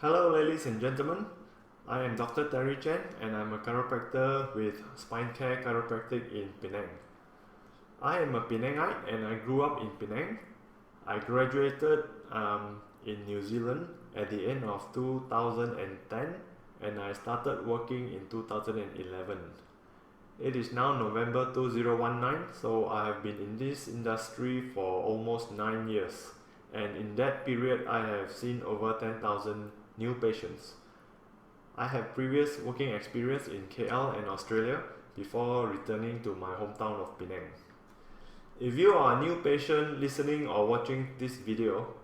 Hello ladies and gentlemen, I am Dr. Terry Chen and I'm a chiropractor with Spine Care Chiropractic in Penang. I am a Penangite and I grew up in Penang. I graduated in New Zealand at the end of 2010 and I started working in 2011. It is now November 2019, so I have been in this industry for almost 9 years, and in that period I have seen over 10,000 new patients. I have previous working experience in KL and Australia before returning to my hometown of Penang. If you are a new patient listening or watching this video,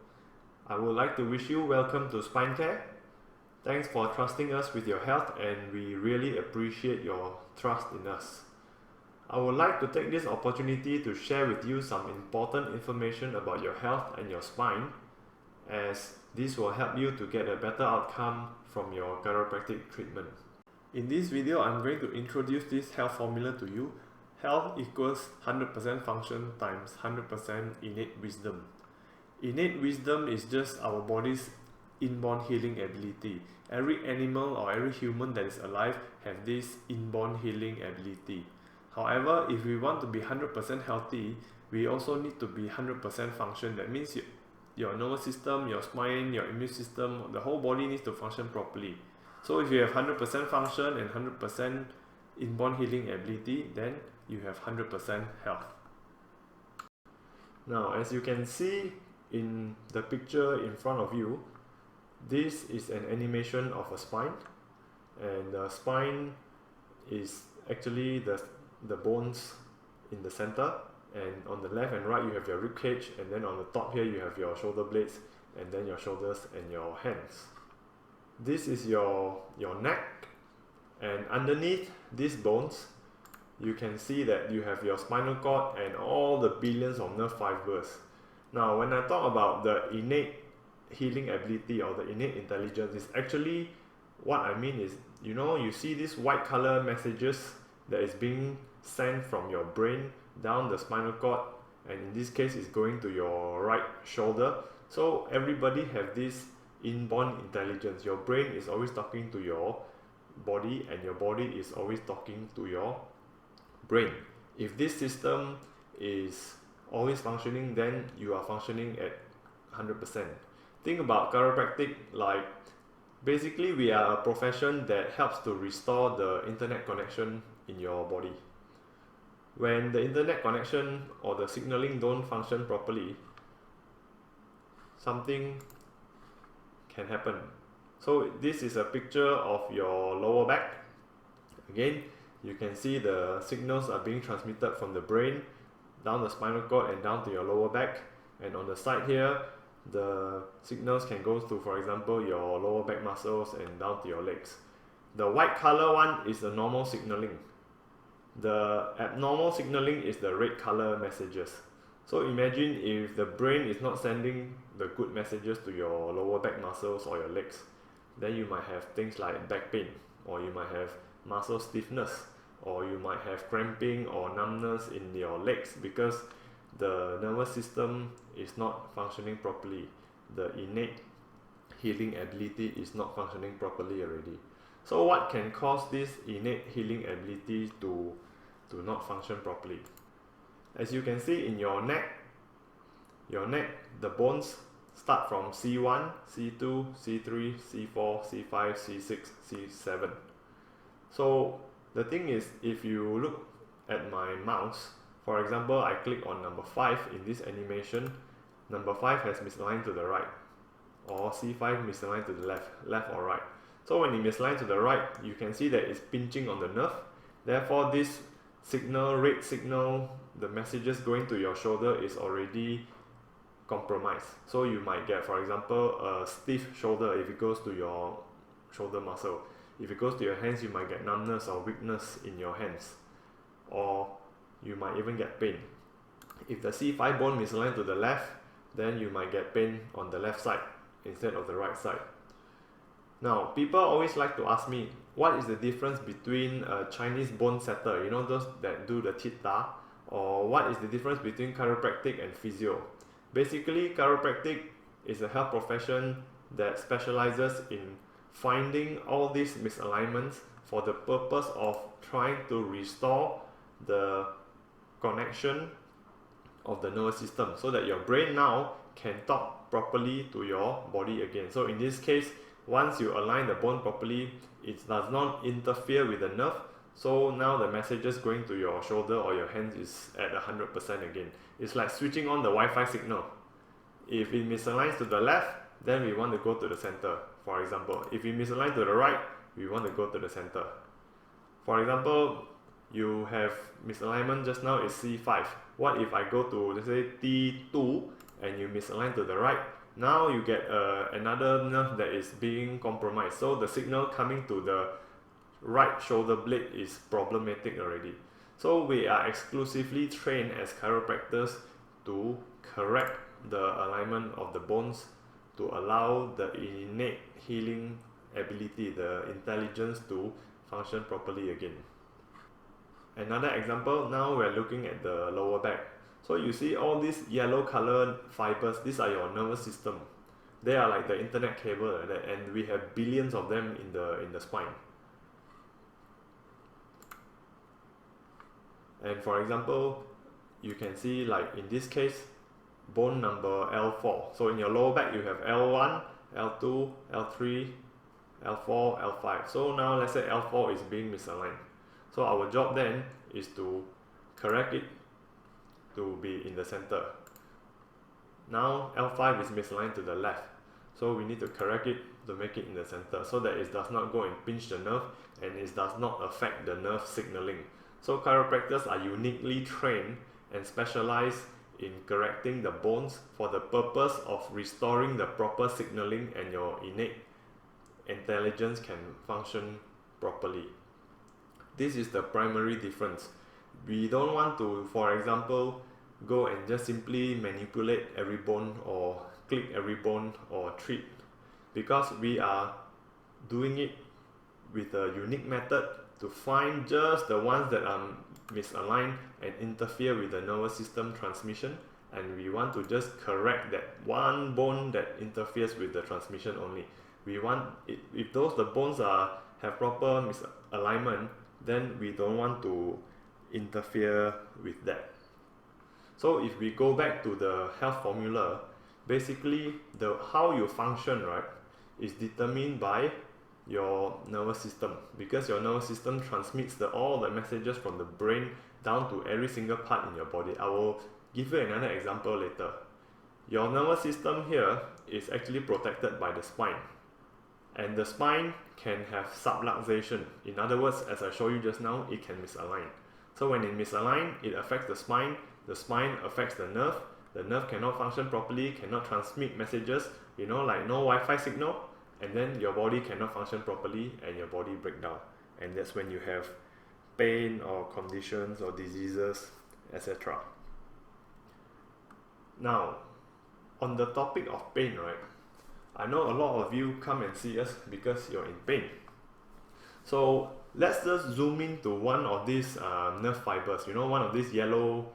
I would like to wish you welcome to Spine Care. Thanks for trusting us with your health and we really appreciate your trust in us. I would like to take this opportunity to share with you some important information about your health and your spine, as this will help you to get a better outcome from your chiropractic treatment. In this video, I'm going to introduce this health formula to you. Health equals 100% function times 100% innate wisdom. Innate wisdom is just our body's inborn healing ability. Every animal or every human that is alive have this inborn healing ability. However, if we want to be 100% healthy, we also need to be 100% function. That means your nervous system, your spine, your immune system, the whole body needs to function properly. So if you have 100% function and 100% inborn healing ability, then you have 100% health. Now, as you can see in the picture in front of you, this is an animation of a spine, and the spine is actually the bones in the center, and on the left and right you have your rib cage, and then on the top here you have your shoulder blades, and then your shoulders and your hands. This is your neck, and underneath these bones you can see that you have your spinal cord and all the billions of nerve fibers. Now when I talk about the innate healing ability or the innate intelligence, is actually what I mean is, you see these white color messages that is being sent from your brain down the spinal cord, and in this case it's going to your right shoulder. So everybody have this inborn intelligence. Your brain is always talking to your body and your body is always talking to your brain. If this system is always functioning, then you are functioning at 100%. Think about chiropractic like basically we are a profession that helps to restore the internet connection in your body. When the internet connection or the signaling don't function properly, something can happen. So this is a picture of your lower back. Again, you can see the signals are being transmitted from the brain down the spinal cord and down to your lower back, and on the side here the signals can go to, for example, your lower back muscles and down to your legs. The white color one is the normal signaling. The abnormal signaling is the red color messages. So imagine if the brain is not sending the good messages to your lower back muscles or your legs, then you might have things like back pain, or you might have muscle stiffness, or you might have cramping or numbness in your legs because the nervous system is not functioning properly. The innate healing ability is not functioning properly already. So what can cause this innate healing ability to not function properly? As you can see in your neck, the bones start from C1, C2, C3, C4, C5, C6, C7. So the thing is, if you look at my mouse, for example, I click on number 5 in this animation, number 5 has misaligned to the right, or C5 misaligned to the left or right. So when it misaligned to the right, you can see that it's pinching on the nerve. Therefore, this signal, red signal, the messages going to your shoulder is already compromised. So you might get, for example, a stiff shoulder if it goes to your shoulder muscle. If it goes to your hands, you might get numbness or weakness in your hands, or you might even get pain. If the C5 bone misaligned to the left, then you might get pain on the left side instead of the right side. Now, people always like to ask me, what is the difference between a Chinese bone setter, those that do the theta, or what is the difference between chiropractic and physio? Basically, chiropractic is a health profession that specializes in finding all these misalignments for the purpose of trying to restore the connection of the nervous system so that your brain now can talk properly to your body again. So in this case, once you align the bone properly, it does not interfere with the nerve. So now the messages going to your shoulder or your hands is at 100% again. It's like switching on the Wi-Fi signal. If it misaligns to the left, then we want to go to the center, for example. If it misaligns to the right, we want to go to the center. For example, you have misalignment just now is C5. What if I go to, let's say, T2 and you misalign to the right? Now you get another nerve that is being compromised. So the signal coming to the right shoulder blade is problematic already. So we are exclusively trained as chiropractors to correct the alignment of the bones to allow the innate healing ability, the intelligence to function properly again. Another example, now we're looking at the lower back. So you see all these yellow colored fibers, these are your nervous system. They are like the internet cable like that, and we have billions of them in the spine. And for example, you can see like in this case, bone number L4. So in your lower back you have L1, L2, L3, L4, L5. So now let's say L4 is being misaligned. So our job then is to correct it to be in the center. Now L5 is misaligned to the left. So we need to correct it to make it in the center so that it does not go and pinch the nerve and it does not affect the nerve signaling. So chiropractors are uniquely trained and specialized in correcting the bones for the purpose of restoring the proper signaling and your innate intelligence can function properly. This is the primary difference. We don't want to, for example, go and just simply manipulate every bone or click every bone or treat, because we are doing it with a unique method to find just the ones that are misaligned and interfere with the nervous system transmission, and we want to just correct that one bone that interferes with the transmission only. We want it, if the bones have proper misalignment, then we don't want to interfere with that. So if we go back to the health formula, basically how you function, right, is determined by your nervous system, because your nervous system transmits all the messages from the brain down to every single part in your body. I will give you another example later. Your nervous system here is actually protected by the spine, and the spine can have subluxation. In other words, as I showed you just now, it can misalign. So when it misaligns, it affects the spine affects the nerve cannot function properly, cannot transmit messages, like no Wi-Fi signal, and then your body cannot function properly and your body break down, and that's when you have pain or conditions or diseases, etc. Now, on the topic of pain, right, I know a lot of you come and see us because you're in pain. So let's just zoom into one of these nerve fibers, one of these yellow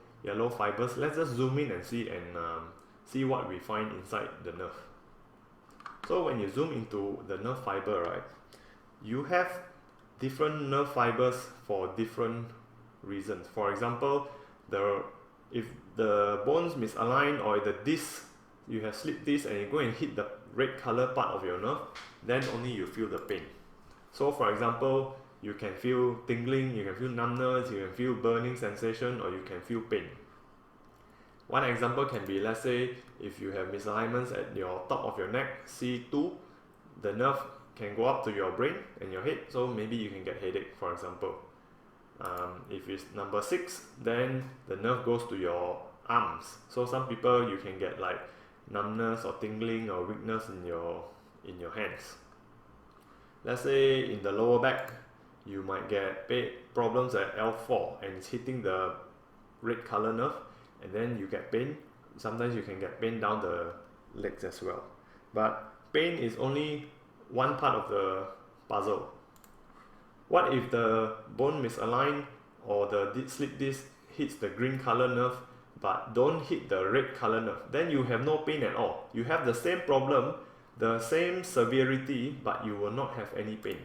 fibers. Let's just zoom in and see what we find inside the nerve. So when you zoom into the nerve fiber, right, you have different nerve fibers for different reasons. For example, if the bones misalign or the disc, you have slipped disc and you go and hit the red color part of your nerve, then only you feel the pain. So for example, you can feel tingling, you can feel numbness, you can feel burning sensation, or you can feel pain. One example can be, let's say, if you have misalignments at your top of your neck, C2, the nerve can go up to your brain and your head, so maybe you can get headache, for example. If it's number 6, then the nerve goes to your arms. So some people, you can get like numbness or tingling or weakness in your hands. Let's say in the lower back, you might get problems at L4 and it's hitting the red color nerve, and then you get pain. Sometimes you can get pain down the legs as well. But pain is only one part of the puzzle. What if the bone misalign or the slip disc hits the green color nerve but don't hit the red color nerve? Then you have no pain at all. You have the same problem, the same severity, but you will not have any pain.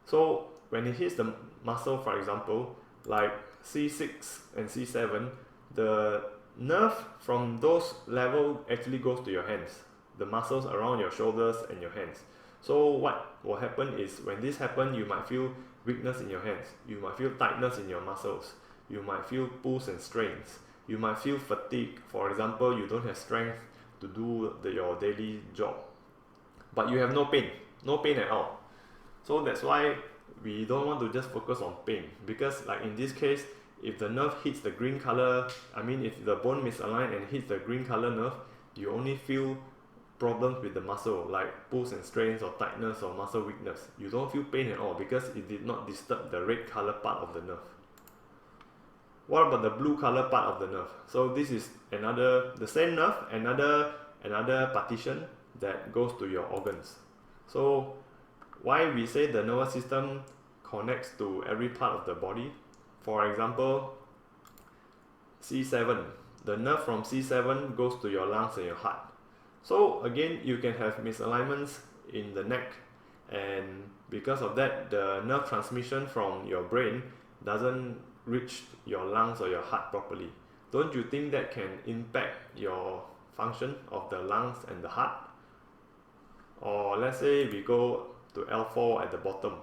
So when it hits the muscle, for example, like C6 and C7, the nerve from those level actually goes to your hands, the muscles around your shoulders and your hands. So what will happen is when this happens, you might feel weakness in your hands, you might feel tightness in your muscles, you might feel pulls and strains, you might feel fatigue. For example, you don't have strength to do your daily job, but you have no pain at all. So that's why we don't want to just focus on pain, because like in this case, if the nerve hits the green color, if the bone misaligned and hits the green color nerve, you only feel problems with the muscle like pulls and strains or tightness or muscle weakness. You don't feel pain at all because it did not disturb the red color part of the nerve. What about the blue color part of the nerve? So this is the same nerve, another partition that goes to your organs. So why we say the nervous system connects to every part of the body? For example, C7, the nerve from C7 goes to your lungs and your heart. So again, you can have misalignments in the neck, and because of that, the nerve transmission from your brain doesn't reach your lungs or your heart properly. Don't you think that can impact your function of the lungs and the heart? Or let's say we go to L4 at the bottom,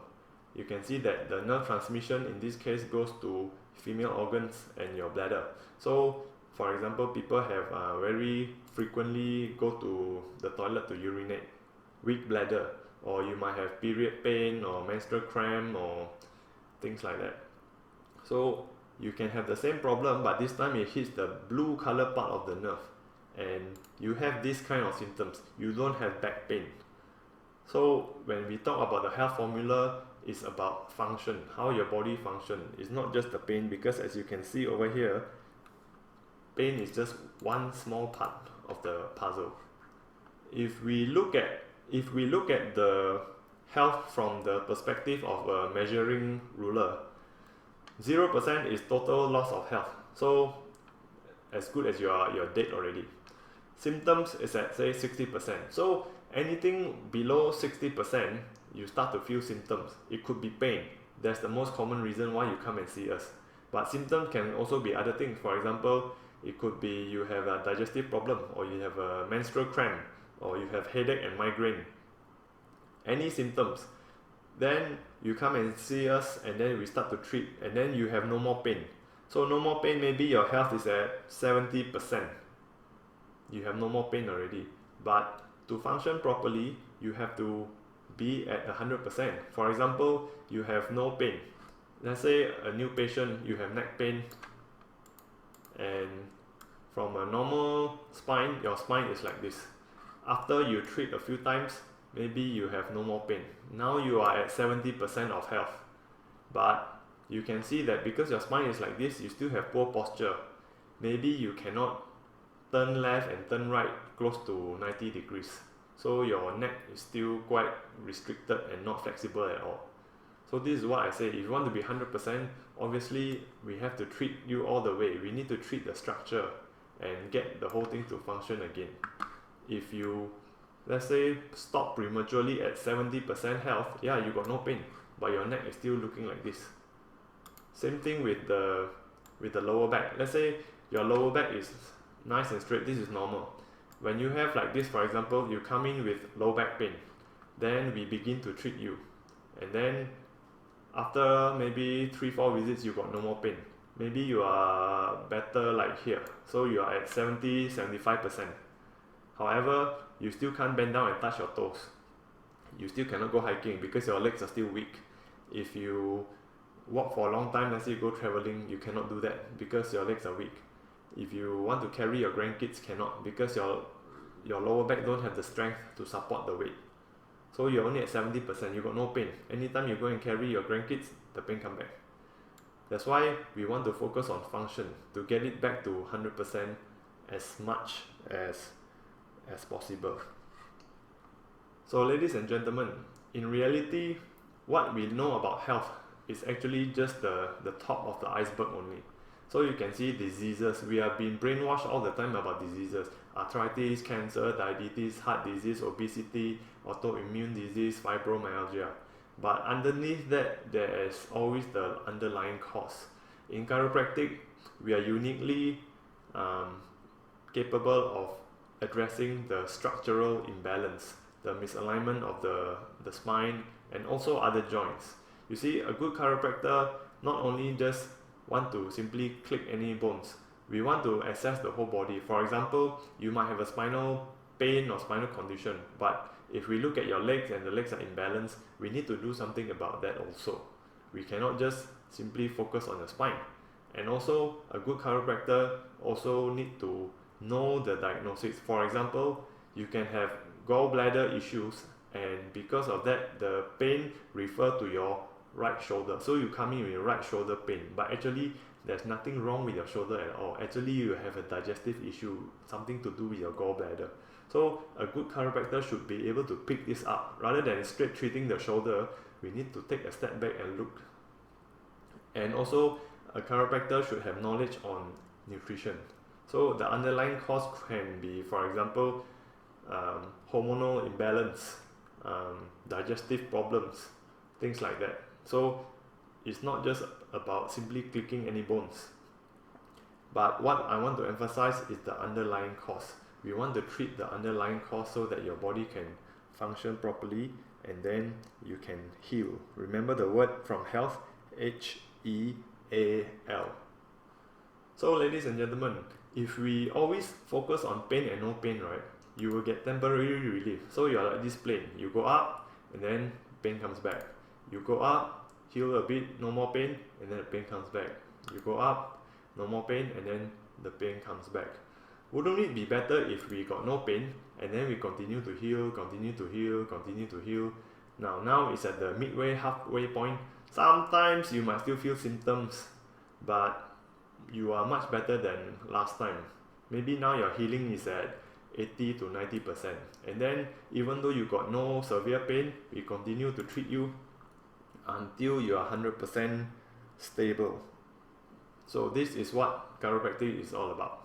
you can see that the nerve transmission in this case goes to female organs and your bladder. So for example, people have very frequently go to the toilet to urinate, weak bladder, or you might have period pain or menstrual cramp or things like that. So you can have the same problem, but this time it hits the blue color part of the nerve, and you have this kind of symptoms. You don't have back pain. So when we talk about the health formula, it's about function, how your body function. It's not just the pain, because as you can see over here, pain is just one small part of the puzzle. If we look at the health from the perspective of a measuring ruler, 0% is total loss of health. So as good as you're dead already. Symptoms is at say 60%. So anything below 60%, you start to feel symptoms. It could be pain. That's the most common reason why you come and see us. But symptoms can also be other things. For example, it could be you have a digestive problem, or you have a menstrual cramp, or you have headache and migraine. Any symptoms. Then you come and see us, and then we start to treat, and then you have no more pain. So no more pain, maybe your health is at 70%. You have no more pain already. But to function properly, you have to be at 100%. For example, you have no pain. Let's say a new patient, you have neck pain, and from a normal spine, your spine is like this. After you treat a few times, maybe you have no more pain. Now you are at 70% of health. But you can see that because your spine is like this, you still have poor posture. Maybe you cannot turn left and turn right close to 90 degrees. So your neck is still quite restricted and not flexible at all. So this is what I say, if you want to be 100%, obviously we have to treat you all the way. We need to treat the structure and get the whole thing to function again. If you, let's say, stop prematurely at 70% health, yeah, you got no pain, but your neck is still looking like this. Same thing with the lower back. Let's say your lower back is nice and straight, this is normal. When you have like this, for example, you come in with low back pain, then we begin to treat you, and then after maybe 3-4 visits, you got no more pain. Maybe you are better like here, so you are at 70-75%. However, you still can't bend down and touch your toes. You still cannot go hiking because your legs are still weak. If you walk for a long time, let's say you go traveling, you cannot do that because your legs are weak. If you want to carry your grandkids, cannot, because your lower back don't have the strength to support the weight. So you're only at 70%, you got no pain. Anytime you go and carry your grandkids, the pain come back. That's why we want to focus on function, to get it back to 100% as much as possible. So ladies and gentlemen, in reality, what we know about health is actually just the top of the iceberg only. So you can see diseases. We have been brainwashed all the time about diseases: arthritis, cancer, diabetes, heart disease, obesity, autoimmune disease, fibromyalgia. But underneath that, there is always the underlying cause. In chiropractic, we are uniquely capable of addressing the structural imbalance, the misalignment of the spine, and also other joints. You see, a good chiropractor not only just want to simply click any bones, we want to assess the whole body. For example, you might have a spinal pain or spinal condition, but if we look at your legs and the legs are imbalanced, we need to do something about that also. We cannot just simply focus on the spine. And also, a good chiropractor also need to know the diagnosis. For example, you can have gallbladder issues, and because of that, the pain refer to your right shoulder. So you come in with your right shoulder pain, but actually there's nothing wrong with your shoulder at all. Actually, you have a digestive issue, something to do with your gallbladder. So a good chiropractor should be able to pick this up. Rather than straight treating the shoulder, we need to take a step back and look. And also, a chiropractor should have knowledge on nutrition. So the underlying cause can be, for example, hormonal imbalance, digestive problems, things like that. So it's not just about simply clicking any bones. But what I want to emphasize is the underlying cause. We want to treat the underlying cause so that your body can function properly, and then you can heal. Remember the word from health, HEAL. So ladies and gentlemen, if we always focus on pain and no pain, right, you will get temporary relief. So you are like this plane. You go up and then pain comes back. You go up, heal a bit, no more pain, and then the pain comes back. You go up, no more pain, and then the pain comes back. Wouldn't it be better if we got no pain and then we continue to heal, continue to heal, continue to heal? Now it's at the midway, halfway point. Sometimes you might still feel symptoms, but you are much better than last time. Maybe now your healing is at 80 to 90%. And then even though you got no severe pain, we continue to treat you until you are 100% stable. So this is what chiropractic is all about.